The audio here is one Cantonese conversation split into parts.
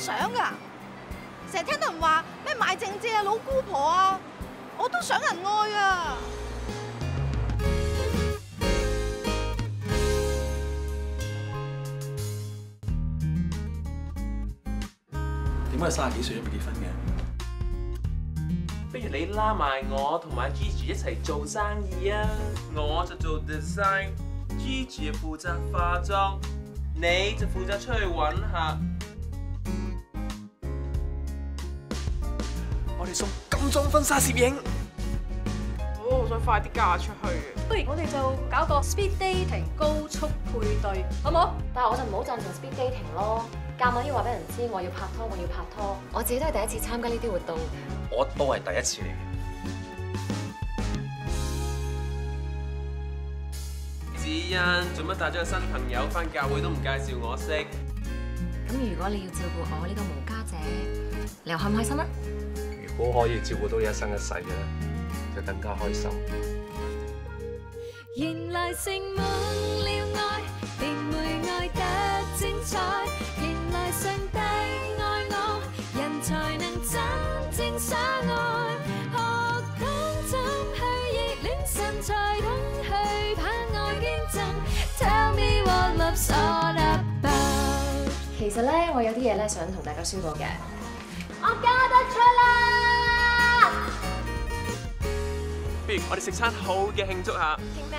想噶，成日聽到人話咩賣剩蔗啊、老姑婆啊，我都想人愛啊！點解30幾歲都未結婚嘅？不如你拉埋我同埋 Gigi 一齊做生意啊！我就做 design，Gigi 負責化妝，你就負責出去揾客。我哋送金裝婚紗攝影。我好想快啲嫁出去。不如我哋就搞個 speed dating 高速配對，好唔好？但係我就唔好贊成 speed dating 咯。夾硬要話俾人知我要拍拖，我要拍拖。我自己都係第一次參加呢啲活動。我都係第一次嚟嘅。子欣，做乜帶咗個新朋友返教會都唔介紹我識？咁如果你要照顧我呢個無家者，你又開唔開心啊？如果可以照顧到你一生一世嘅，就更加開心。原來盛滿了愛，便會愛得精彩。原來上帝愛我，人才能真正相愛。學懂怎去熱戀，神才懂去把愛捐贈。Tell me what love's all about。其實咧，我有啲嘢咧想同大家宣佈嘅。我嫁得出啦！不如我哋食餐好嘅慶祝下。傾咩？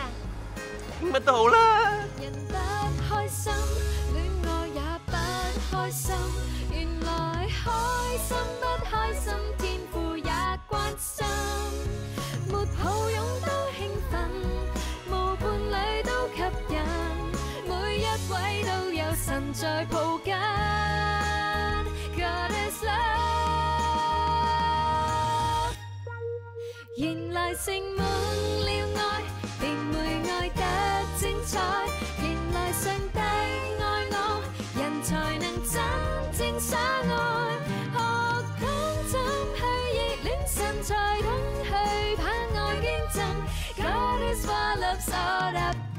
傾乜都好啦。人不開心，戀愛也不開心。原來開心不開心，天父也關心。沒抱擁都興奮，無伴侶都吸引，每一位都有神在抱緊。God is love。原來盛滿了愛，便會愛得精彩。原來上帝愛我，人才能真正相愛。學懂怎去熱戀，神才懂去把愛捐贈。God is what love's all about。